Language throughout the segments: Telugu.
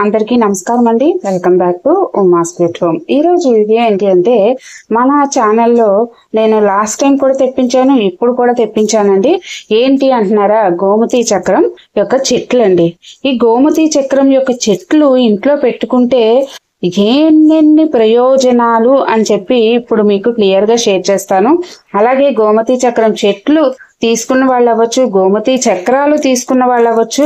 అందరికీ నమస్కారం అండి. Welcome back to Uma sweet home. ఈ రోజు వీడియో ఏంటి అంటే మన ఛానల్లో నేను లాస్ట్ టైం కూడా తెప్పించాను, ఇప్పుడు కూడా తెప్పించానండి. ఏంటి అంటున్నారా? గోమతి చక్రం యొక్క చెట్లు అండి. ఈ గోమతి చక్రం యొక్క చెట్లు ఇంట్లో పెట్టుకుంటే ఎన్నెన్ని ప్రయోజనాలు అని చెప్పి ఇప్పుడు మీకు క్లియర్ గా షేర్ చేస్తాను. అలాగే గోమతి చక్రం చెట్లు తీసుకున్న వాళ్ళు అవ్వచ్చు, గోమతి చక్రాలు తీసుకున్న వాళ్ళు అవ్వచ్చు,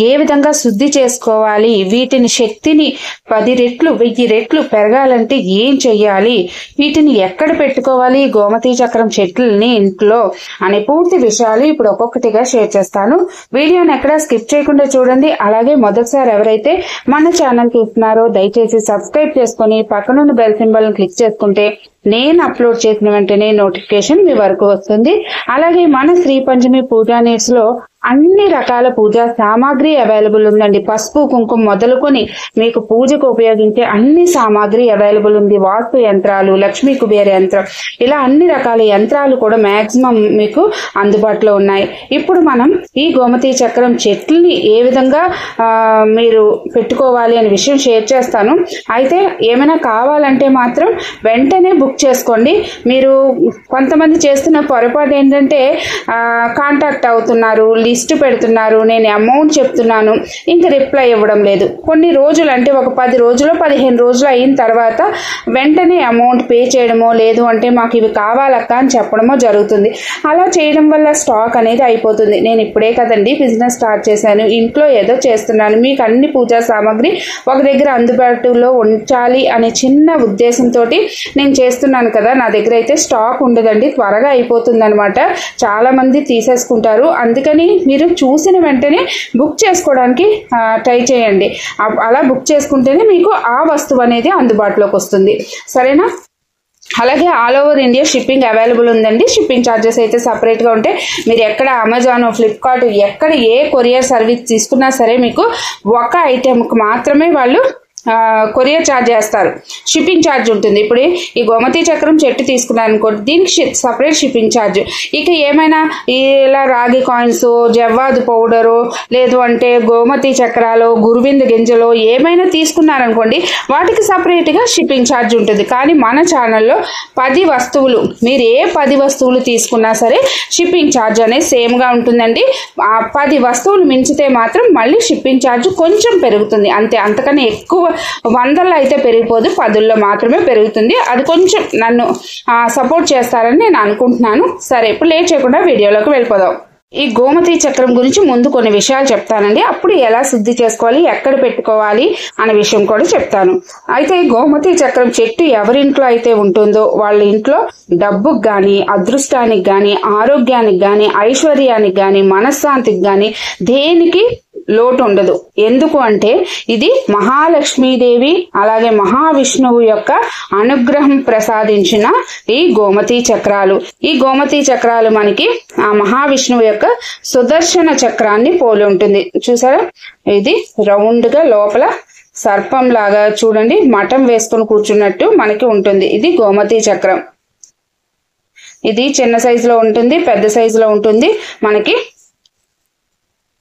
ఏ విధంగా శుద్ధి చేసుకోవాలి, వీటిని శక్తిని 10 రెట్లు 1000 రెట్లు పెరగాలంటే ఏం చెయ్యాలి, వీటిని ఎక్కడ పెట్టుకోవాలి గోమతి చక్రం చెట్లని ఇంట్లో అనే పూర్తి విషయాలు ఇప్పుడు ఒక్కొక్కటిగా షేర్ చేస్తాను. వీడియోని ఎక్కడా స్కిప్ చేయకుండా చూడండి. అలాగే మొదటిసారి ఎవరైతే మన ఛానల్ చూస్తున్నారో దయచేసి సబ్స్క్రైబ్ చేసుకుని పక్కనున్న బెల్ సింబల్ క్లిక్ చేసుకుంటే నేను అప్లోడ్ చేసిన వెంటనే నోటిఫికేషన్ మీ వరకు వస్తుంది. అలాగే మన శ్రీ పంచమి పూజా నీడ్స్ లో అన్ని రకాల పూజా సామాగ్రి అవైలబుల్ ఉందండి. పసుపు కుంకుమ మొదలుకొని మీకు పూజకు ఉపయోగించే అన్ని సామాగ్రి అవైలబుల్ ఉంది. వాస్తు యంత్రాలు, లక్ష్మీ కుబేర యంత్రం, ఇలా అన్ని రకాల యంత్రాలు కూడా మాక్సిమం మీకు అందుబాటులో ఉన్నాయి. ఇప్పుడు మనం ఈ గోమతి చక్రం చెట్లని ఏ విధంగా మీరు పెట్టుకోవాలి అనే విషయం షేర్ చేస్తాను. అయితే ఏమైనా కావాలంటే మాత్రం వెంటనే బుక్ చేసుకోండి. మీరు కొంతమంది చేస్తున్న పొరపాటు ఏంటంటే కాంటాక్ట్ అవుతున్నారు, లిస్ట్ పెడుతున్నారు, నేను అమౌంట్ చెప్తున్నాను, ఇంకా రిప్లై ఇవ్వడం లేదు. కొన్ని రోజులు అంటే ఒక 10 రోజులు 15 రోజులు అయిన తర్వాత వెంటనే అమౌంట్ పే చేయడమో లేదు అంటే మాకు ఇవి కావాలక్క అని చెప్పడమో జరుగుతుంది. అలా చేయడం వల్ల స్టాక్ అనేది అయిపోతుంది. నేను ఇప్పుడే కదండి బిజినెస్ స్టార్ట్ చేశాను, ఇంట్లో ఏదో చేస్తున్నాను, మీకు అన్ని పూజా సామాగ్రి ఒక దగ్గర అందుబాటులో ఉంచాలి అనే చిన్న ఉద్దేశంతో నేను చేస్తున్నాను కదా. నా దగ్గర అయితే స్టాక్ ఉండదండి, త్వరగా అయిపోతుంది అనమాట. చాలా మంది తీసేసుకుంటారు. అందుకని మీరు చూసిన వెంటనే బుక్ చేసుకోవడానికి ట్రై చేయండి. అలా బుక్ చేసుకుంటేనే మీకు ఆ వస్తువు అనేది అందుబాటులోకి వస్తుంది. సరేనా? అలాగే all over India shipping available ఉందండి. షిప్పింగ్ ఛార్జెస్ అయితే సపరేట్ గా ఉంటాయి. మీరు ఎక్కడ అమెజాన్, ఫ్లిప్కార్ట్, ఎక్కడ ఏ కొరియర్ సర్వీస్ తీసుకున్నా సరే మీకు ఒక ఐటెంకి మాత్రమే వాళ్ళు కొరియర్ ఛార్జ్ చేస్తారు, షిప్పింగ్ ఛార్జ్ ఉంటుంది. ఇప్పుడు ఈ గోమతి చక్రం చెట్టు తీసుకున్నాను అనుకోండి, దీనికి సపరేట్ షిప్పింగ్ ఛార్జ్. ఇక ఏమైనా ఇలా రాగి కాయిన్స్, జవ్వాదు పౌడరు, లేదు అంటే గోమతి చక్రాలు, గురువింద గింజలు ఏమైనా తీసుకున్నారనుకోండి వాటికి సపరేట్గా షిప్పింగ్ ఛార్జ్ ఉంటుంది. కానీ మన ఛానల్లో 10 వస్తువులు, మీరు ఏ 10 వస్తువులు తీసుకున్నా సరే షిప్పింగ్ ఛార్జ్ అనేది సేమ్గా ఉంటుందండి. ఆ 10 వస్తువులు మించితే మాత్రం మళ్ళీ షిప్పింగ్ ఛార్జ్ కొంచెం పెరుగుతుంది అంతే. అంతకన్నా ఎక్కువ 100లో అయితే పెరిగిపోదు, 10లో మాత్రమే పెరుగుతుంది. అది కొంచెం నన్ను సపోర్ట్ చేస్తారని నేను అనుకుంటున్నాను. సరే, ఇప్పుడు లేట్ చేయకుండా వీడియోలోకి వెళ్ళిపోదాం. ఈ గోమతి చక్రం గురించి ముందు కొన్ని విషయాలు చెప్తానండి, అప్పుడు ఎలా శుద్ధి చేసుకోవాలి, ఎక్కడ పెట్టుకోవాలి అనే విషయం కూడా చెప్తాను. అయితే గోమతి చక్రం చెట్టు ఎవరింట్లో అయితే ఉంటుందో వాళ్ళ ఇంట్లో డబ్బుకి కానీ, అదృష్టానికి కానీ, ఆరోగ్యానికి కానీ, ఐశ్వర్యానికి కానీ, మనశ్శాంతికి కానీ దేనికి లోటు ఉండదు. ఎందుకు అంటే ఇది మహాలక్ష్మీదేవి అలాగే మహావిష్ణువు యొక్క అనుగ్రహం ప్రసాదించిన ఈ గోమతి చక్రాలు. ఈ గోమతి చక్రాలు మనకి ఆ మహావిష్ణువు యొక్క సుదర్శన చక్రాన్ని పోలి ఉంటుంది. చూసారా? ఇది రౌండ్ గా లోపల సర్పం లాగా చూడండి, మఠం వేసుకుని కూర్చున్నట్టు మనకి ఉంటుంది. ఇది గోమతి చక్రం. ఇది చిన్న సైజులో ఉంటుంది, పెద్ద సైజులో ఉంటుంది. మనకి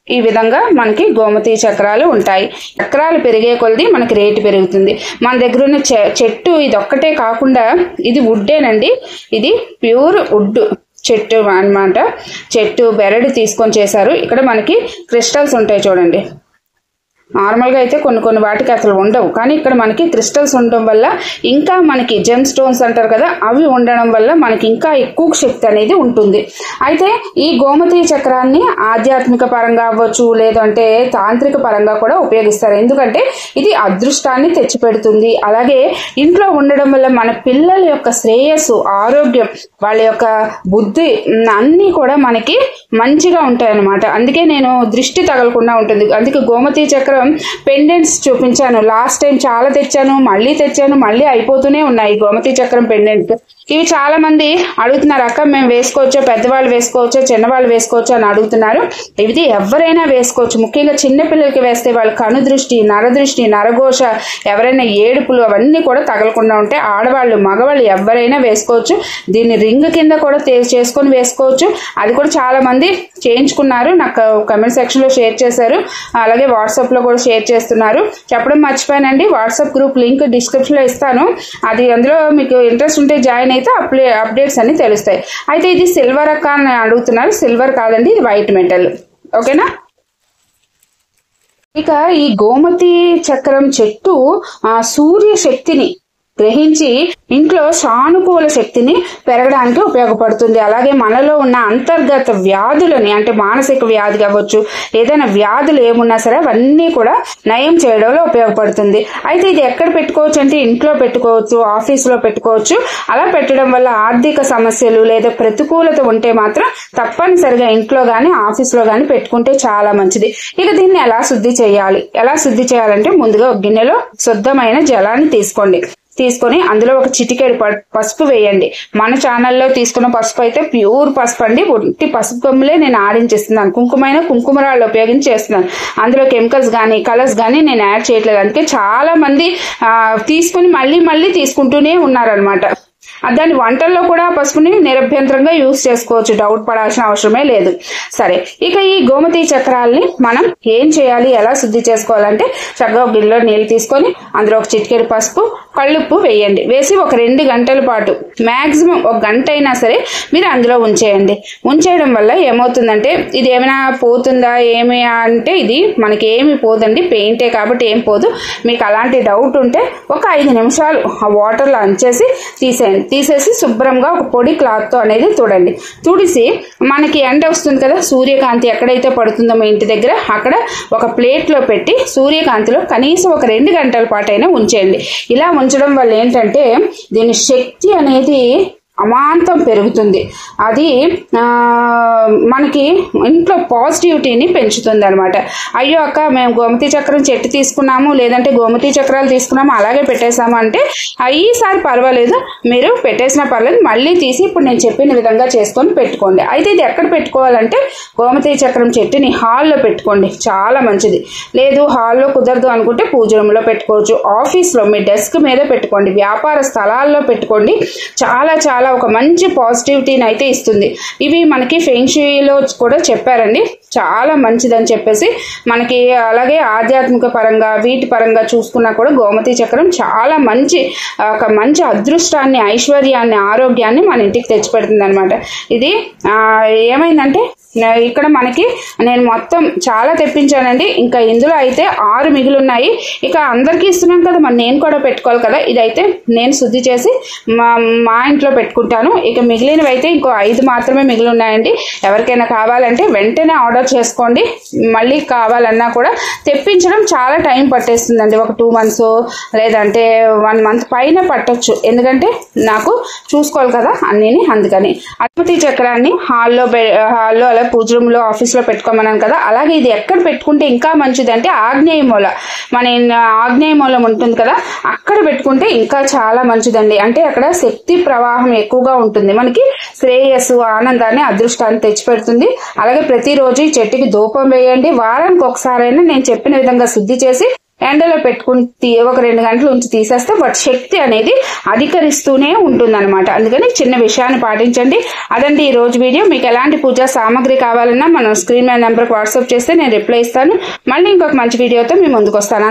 ఈ విధంగా మనకి గోమతి చక్రాలు ఉంటాయి. చక్రాలు పెరిగే కొలది మనకి రేటు పెరుగుతుంది. మన దగ్గర ఉన్న చెట్టు ఇది ఒక్కటే కాకుండా ఇది వుడ్డేనండి. ఇది ప్యూర్ వుడ్ చెట్టు అన్నమాట. చెట్టు బెరడు తీసుకొని చేశారు. ఇక్కడ మనకి క్రిస్టల్స్ ఉంటాయి చూడండి. నార్మల్గా అయితే కొన్ని వాటికి అసలు ఉండవు, కానీ ఇక్కడ మనకి క్రిస్టల్స్ ఉండడం వల్ల, ఇంకా మనకి జెమ్ స్టోన్స్ అంటారు కదా, అవి ఉండడం వల్ల మనకి ఇంకా ఎక్కువ శక్తి అనేది ఉంటుంది. అయితే ఈ గోమతి చక్రాన్ని ఆధ్యాత్మిక పరంగా అవ్వచ్చు, లేదంటే తాంత్రిక పరంగా కూడా ఉపయోగిస్తారు. ఎందుకంటే ఇది అదృష్టాన్ని తెచ్చిపెడుతుంది. అలాగే ఇంట్లో ఉండడం వల్ల మన పిల్లల యొక్క శ్రేయస్సు, ఆరోగ్యం, వాళ్ళ యొక్క బుద్ధి అన్నీ కూడా మనకి మంచిగా ఉంటాయి అన్నమాట. అందుకే నేను దృష్టి తగలకుండా ఉంటుంది. అందుకే గోమతి చక్రం పెండెంట్స్ చూపించాను. లాస్ట్ టైం చాలా తెచ్చాను, మళ్ళీ అయిపోతూనే ఉన్నాయి గోమతి చక్రం పెండెంట్స్. ఇవి చాలా మంది అడుగుతున్నారు, అక్క మేము వేసుకోవచ్చా, పెద్దవాళ్ళు వేసుకోవచ్చా, చిన్నవాళ్ళు వేసుకోవచ్చా అని అడుగుతున్నారు. ఇది ఎవరైనా వేసుకోవచ్చు. ముఖ్యంగా చిన్నపిల్లలకి వేస్తే వాళ్ళ కనుదృష్టి, నరదృష్టి, నరఘోష, ఎవరైనా ఏడుపులు అవన్నీ కూడా తగలకుండా ఉంటాయి. ఆడవాళ్ళు, మగవాళ్ళు ఎవరైనా వేసుకోవచ్చు. దీన్ని రింగ్ కింద కూడా చేసుకొని వేసుకోవచ్చు. అది కూడా చాలా మంది చేయించుకున్నారు, నాకు కమెంట్ సెక్షన్ లో షేర్ చేశారు. అలాగే వాట్సాప్ లో కూడా షేర్ చేస్తున్నారు. చెప్పడం మర్చిపోయానండి, వాట్సాప్ గ్రూప్ లింక్ డిస్క్రిప్షన్ లో ఇస్తాను. అది అందులో మీకు ఇంట్రెస్ట్ ఉంటే జాయిన్ అయితే అప్డేట్స్ అన్ని తెలుస్తాయి. అయితే ఇది సిల్వర్ అక్క అని అడుగుతున్నారు. సిల్వర్ కాదండి, ఇది వైట్ మెటల్. ఓకేనా. ఇక ఈ గోమతి చక్రం చెట్టు సూర్య శక్తిని గ్రహించి ఇంట్లో సానుకూల శక్తిని పెరగడానికి ఉపయోగపడుతుంది. అలాగే మనలో ఉన్న అంతర్గత వ్యాధులని, అంటే మానసిక వ్యాధి కావచ్చు, ఏదైనా వ్యాధులు ఏమున్నా సరే అవన్నీ కూడా నయం చేయడంలో ఉపయోగపడుతుంది. అయితే ఇది ఎక్కడ పెట్టుకోవచ్చు అంటే ఇంట్లో పెట్టుకోవచ్చు, ఆఫీసులో పెట్టుకోవచ్చు. అలా పెట్టడం వల్ల ఆర్థిక సమస్యలు లేదా ప్రతికూలత ఉంటే మాత్రం తప్పనిసరిగా ఇంట్లో గానీ ఆఫీసులో గానీ పెట్టుకుంటే చాలా మంచిది. ఇక దీన్ని ఎలా శుద్ధి చేయాలంటే ముందుగా ఒక గిన్నెలో శుద్ధమైన జలాన్ని తీసుకొని అందులో ఒక చిటికెడు పసుపు వేయండి. మన ఛానల్లో తీసుకున్న పసుపు అయితే ప్యూర్ పసుపు అండి, ఒట్టి పసుపు కొమ్ములే నేను ఆడించేస్తున్నాను. కుంకుమరాళ్ళు ఉపయోగించి చేస్తున్నాను. అందులో కెమికల్స్ కానీ కలర్స్ కానీ నేను యాడ్ చేయట్లేదు. అందుకే చాలా మంది తీసుకుని మళ్ళీ తీసుకుంటూనే ఉన్నారనమాట. దాని వంటల్లో కూడా పసుపుని నిరభ్యంతరంగా యూజ్ చేసుకోవచ్చు, డౌట్ పడాల్సిన అవసరమే లేదు. సరే, ఇక ఈ గోమతి చక్రాలని మనం ఏం చేయాలి, ఎలా శుద్ధి చేసుకోవాలంటే చక్కగా ఒక గిన్నెలో నీళ్ళు తీసుకొని అందులో ఒక చిటికెడు పసుపు, కళ్ళుప్పు వేయండి. వేసి ఒక 2 గంటల పాటు, మాక్సిమం 1 గంట అయినా సరే మీరు అందులో ఉంచేయడం వల్ల ఏమవుతుందంటే ఇది ఏమైనా పోతుందా ఏమి అంటే ఇది మనకి ఏమి పోదండి, పెయింటే కాబట్టి ఏం పోదు. మీకు అలాంటి డౌట్ ఉంటే ఒక 5 నిమిషాలు ఆ వాటర్లో అంచేసి తీసేసి శుభ్రంగా ఒక పొడి క్లాత్ తో అనేది తుడిసి మనకి ఎండ వస్తుంది కదా, సూర్యకాంతి ఎక్కడైతే పడుతుందో మీ ఇంటి దగ్గర అక్కడ ఒక ప్లేట్ లో పెట్టి సూర్యకాంతిలో కనీసం ఒక 2 గంటల పాటైనా ఉంచేయండి. ఇలా ఉంచడం వల్ల ఏంటంటే దీని శక్తి అనేది అమాంతం పెరుగుతుంది. అది మనకి ఇంట్లో పాజిటివిటీని పెంచుతుంది అనమాట. అయ్యో అక్క, మేము గోమతి చక్రం చెట్టు తీసుకున్నాము, లేదంటే గోమతి చక్రాలు తీసుకున్నాము, అలాగే పెట్టేసాము అంటే ఈసారి పర్వాలేదు, మీరు పెట్టేసినా పర్లేదు, మళ్ళీ తీసి ఇప్పుడు నేను చెప్పిన విధంగా చేసుకొని పెట్టుకోండి. అయితే ఇది ఎక్కడ పెట్టుకోవాలంటే గోమతి చక్రం చెట్టుని హాల్లో పెట్టుకోండి, చాలా మంచిది. లేదు హాల్లో కుదరదు అనుకుంటే పూజ రూమ్లో పెట్టుకోవచ్చు, ఆఫీస్లో మీ డెస్క్ మీద పెట్టుకోండి, వ్యాపార స్థలాల్లో పెట్టుకోండి. చాలా ఒక మంచి పాజిటివిటీని అయితే ఇస్తుంది. ఇవి మనకి ఫెంగ్షూయిలో కూడా చెప్పారండి, చాలా మంచిదని చెప్పేసి. మనకి అలాగే ఆధ్యాత్మిక పరంగా వీటి పరంగా చూసుకున్నా కూడా గోమతి చక్రం చాలా ఒక మంచి అదృష్టాన్ని, ఐశ్వర్యాన్ని, ఆరోగ్యాన్ని మన ఇంటికి తెచ్చిపెడుతుంది అనమాట. ఇది ఏమైందంటే ఇక్కడ మనకి నేను మొత్తం చాలా తెప్పించానండి, ఇంకా ఇందులో అయితే 6 మిగిలిన్నాయి. ఇక అందరికీ ఇస్తున్నాను కదా, మరి నేను కూడా పెట్టుకోవాలి కదా. ఇదైతే నేను శుద్ధి చేసి మా ఇంట్లో పెట్టుకుంటాను. ఇక మిగిలినవి అయితే ఇంకో 5 మాత్రమే మిగిలి ఉన్నాయండి. ఎవరికైనా కావాలంటే వెంటనే ఆర్డర్ చేసుకోండి. మళ్ళీ కావాలన్నా కూడా తెప్పించడం చాలా టైం పట్టేస్తుందండి, ఒక 2 months లేదంటే 1 month పైన పట్టొచ్చు, ఎందుకంటే నాకు చూసుకోవాలి కదా అన్నీని. అందుకని గోమతి చక్రాన్ని హాల్లో అలా పూజ రూమ్ లో ఆఫీస్ లో పెట్టుకోమన్నాను కదా, అలాగే ఇది ఎక్కడ పెట్టుకుంటే ఇంకా మంచిది అంటే ఆగ్నేయ మూల, మన ఆగ్నేయ మూలం ఉంటుంది కదా, అక్కడ పెట్టుకుంటే ఇంకా చాలా మంచిదండి. అంటే అక్కడ శక్తి ప్రవాహం ఎక్కువగా ఉంటుంది, మనకి శ్రేయస్సు, ఆనందాన్ని, అదృష్టాన్ని తెచ్చిపెడుతుంది. అలాగే ప్రతిరోజు ఈ చెట్టుకి ధూపం వేయండి. వారానికి ఒకసారైనా నేను చెప్పిన విధంగా శుద్ధి చేసి ఎండలో పెట్టుకుని ఒక 2 గంటలు ఉంచి తీసేస్తే వాటి శక్తి అనేది అధికరిస్తూనే ఉంటుందన్నమాట. అందుకని చిన్న విషయాన్ని పాటించండి. అదండి ఈ రోజు వీడియో. మీకు ఎలాంటి పూజా సామాగ్రి కావాలన్నా మనం స్క్రీన్ మీద నెంబర్కి వాట్సాప్ చేస్తే నేను రిప్లై ఇస్తాను. మళ్ళీ ఇంకొక మంచి వీడియోతో మీ ముందుకు వస్తాను.